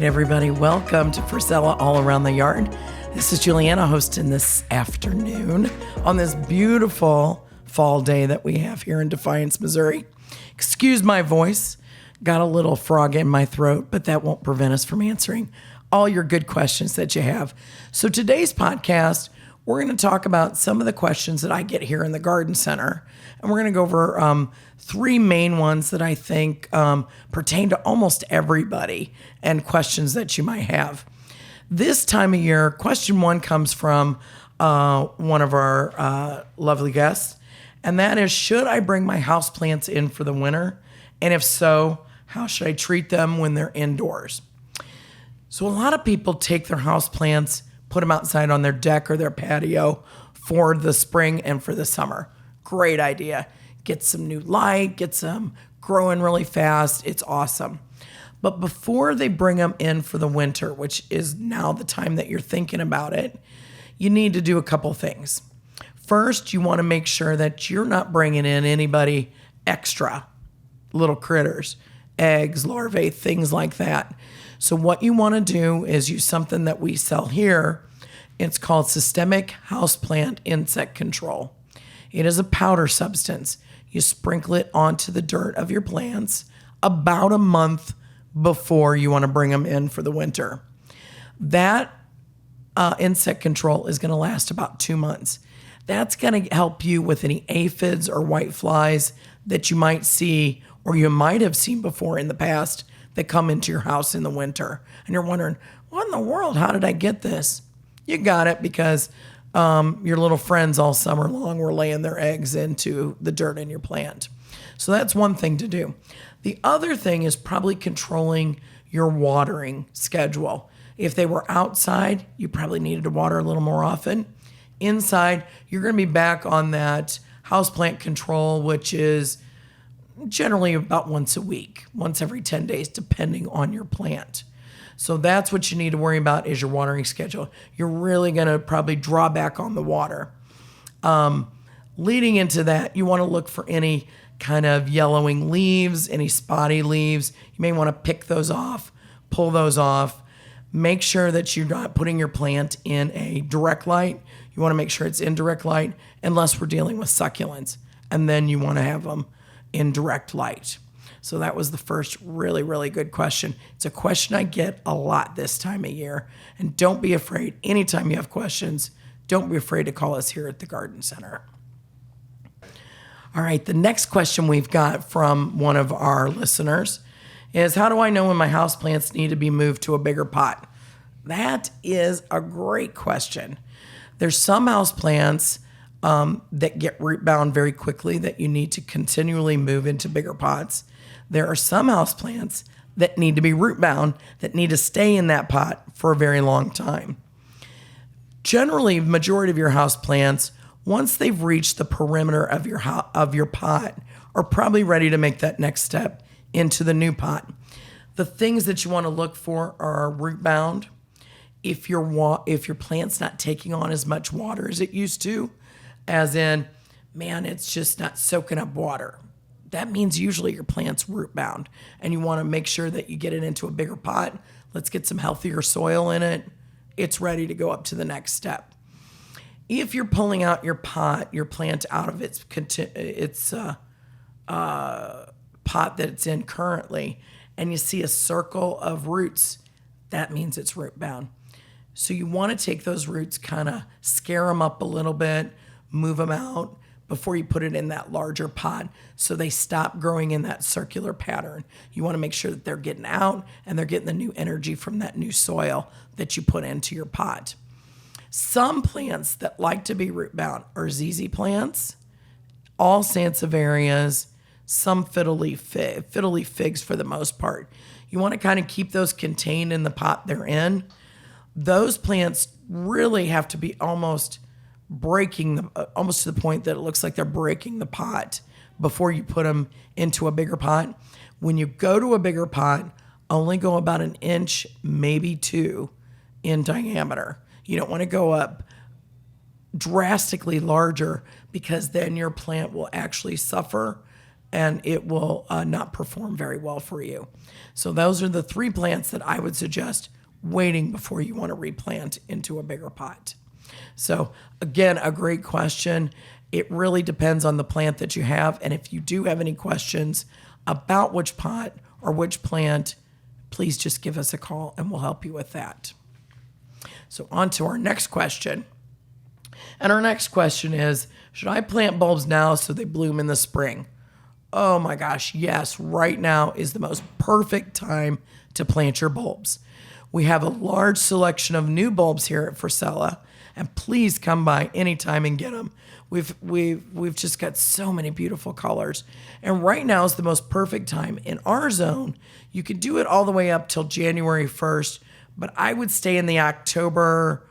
right, everybody. Welcome to Frisella All Around the Yard. This is Juliana hosting this afternoon on this beautiful fall day that we have here in Defiance, Missouri. Excuse my voice. Got a little frog in my throat, but that won't prevent us from answering all your good questions that you have. So today's podcast, we're going to talk about some of the questions that I get here in the garden center. And we're going to go over three main ones that I think pertain to almost everybody and questions that you might have. This time of year, question one comes from one of our lovely guests. And that is, should I bring my houseplants in for the winter? And if so, how should I treat them when they're indoors? So a lot of people take their houseplants, put them outside on their deck or their patio for the spring and for the summer. Great idea. Get some new light, get some growing really fast. It's awesome. But before they bring them in for the winter, which is now the time that you're thinking about it, you need to do a couple things. First, you want to make sure that you're not bringing in anybody extra, little critters, eggs, larvae, things like that. So what you want to do is use something that we sell here. It's called systemic houseplant insect control. It is a powder substance. You sprinkle it onto the dirt of your plants about a month before you want to bring them in for the winter. That insect control is going to last about 2 months. That's going to help you with any aphids or white flies that you might see or you might have seen before in the past that come into your house in the winter. And you're wondering, what in the world? How did I get this? You got it because your little friends all summer long were laying their eggs into the dirt in your plant. So that's one thing to do. The other thing is probably controlling your watering schedule. If they were outside, you probably needed to water a little more often. Inside, you're going to be back on that houseplant control, which is generally about once a week, once every 10 days, depending on your plant. So that's what you need to worry about is your watering schedule. You're really going to probably draw back on the water. Leading into that, you want to look for any kind of yellowing leaves, any spotty leaves. You may want to pick those off, pull those off. Make sure that you're not putting your plant in a direct light. You want to make sure it's in direct light unless we're dealing with succulents. And then you want to have them in direct light. So that was the first really, really good question. It's a question I get a lot this time of year. And don't be afraid. Anytime you have questions, don't be afraid to call us here at the Garden Center. All right, the next question we've got from one of our listeners is, how do I know when my houseplants need to be moved to a bigger pot? That is a great question. There's some houseplants that get root bound very quickly that you need to continually move into bigger pots. There are some houseplants that need to be root bound that need to stay in that pot for a very long time. Generally, the majority of your houseplants, once they've reached the perimeter of your pot, are probably ready to make that next step into the new pot. The things that you want to look for are root bound. If your plant's not taking on as much water as it used to, as in, man, it's just not soaking up water. That means usually your plant's root bound, and you want to make sure that you get it into a bigger pot. Let's get some healthier soil in it. It's ready to go up to the next step. If you're pulling out your plant out of its pot that it's in currently, and you see a circle of roots, that means it's root bound. So you want to take those roots, kind of scare them up a little bit, move them out before you put it in that larger pot so they stop growing in that circular pattern. You want to make sure that they're getting out and they're getting the new energy from that new soil that you put into your pot. Some plants that like to be root bound are ZZ plants, all sansevierias, some fiddle leaf figs for the most part. You want to kind of keep those contained in the pot they're in. Those plants really have to be almost to the point that it looks like they're breaking the pot before you put them into a bigger pot. When you go to a bigger pot, only go about 1 inch, maybe 2 in diameter. You don't want to go up drastically larger because then your plant will actually suffer and it will not perform very well for you. So those are the 3 plants that I would suggest waiting before you want to replant into a bigger pot. So again, a great question. It really depends on the plant that you have. And if you do have any questions about which pot or which plant, please just give us a call and we'll help you with that. So on to our next question. And our next question is, should I plant bulbs now so they bloom in the spring? Oh my gosh, yes, right now is the most perfect time to plant your bulbs. We have a large selection of new bulbs here at Frisella, and please come by anytime and get them. We've just got so many beautiful colors. And right now is the most perfect time. In our zone, you can do it all the way up till January 1st, but I would stay in the October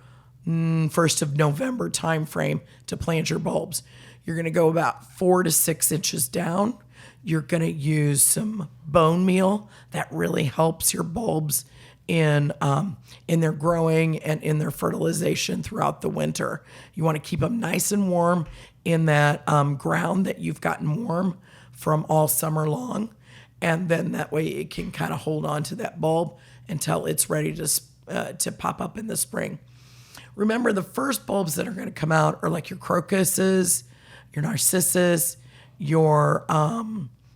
1st of November timeframe to plant your bulbs. You're going to go about 4 to 6 inches down. You're going to use some bone meal that really helps your bulbs in their growing and in their fertilization throughout the winter. You want to keep them nice and warm in that ground that you've gotten warm from all summer long. And then that way it can kind of hold on to that bulb until it's ready to pop up in the spring. Remember, the first bulbs that are going to come out are like your crocuses, your narcissus, your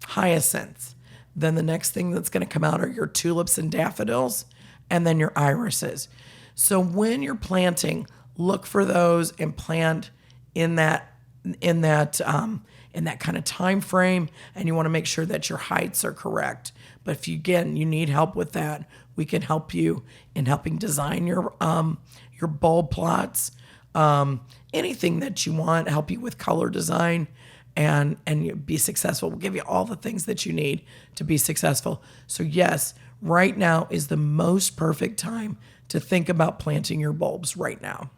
hyacinths. Then the next thing that's going to come out are your tulips and daffodils, and then your irises. So when you're planting, look for those and plant in that kind of time frame, and you want to make sure that your heights are correct. But if you need help with that, we can help you in helping design your bulb plots, anything that you want, help you with color design, and you be successful. We'll give you all the things that you need to be successful. So yes, right now is the most perfect time to think about planting your bulbs right now.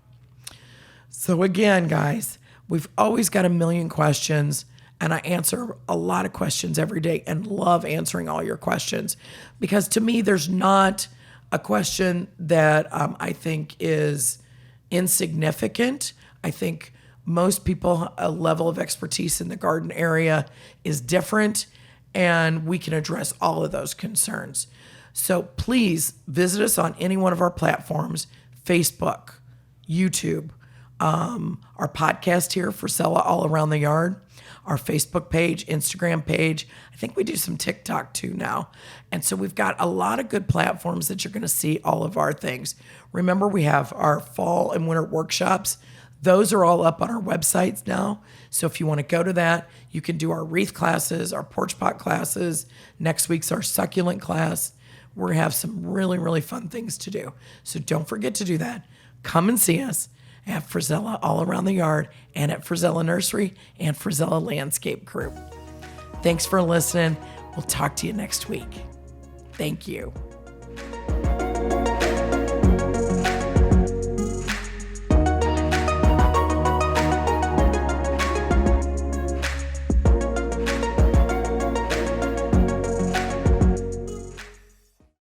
So again, guys, we've always got a million questions, and I answer a lot of questions every day and love answering all your questions, because to me, there's not a question that I think is insignificant. I think most people, a level of expertise in the garden area is different, and we can address all of those concerns. So please visit us on any one of our platforms, Facebook, YouTube, our podcast here, Frisella All Around the Yard, our Facebook page, Instagram page. I think we do some TikTok too now. And so we've got a lot of good platforms that you're going to see all of our things. Remember, we have our fall and winter workshops. Those are all up on our websites now. So if you want to go to that, you can do our wreath classes, our porch pot classes. Next week's our succulent class. We're going to have some really, really fun things to do. So don't forget to do that. Come and see us at Frisella All Around the Yard and at Frisella Nursery and Frisella Landscape Group. Thanks for listening. We'll talk to you next week. Thank you.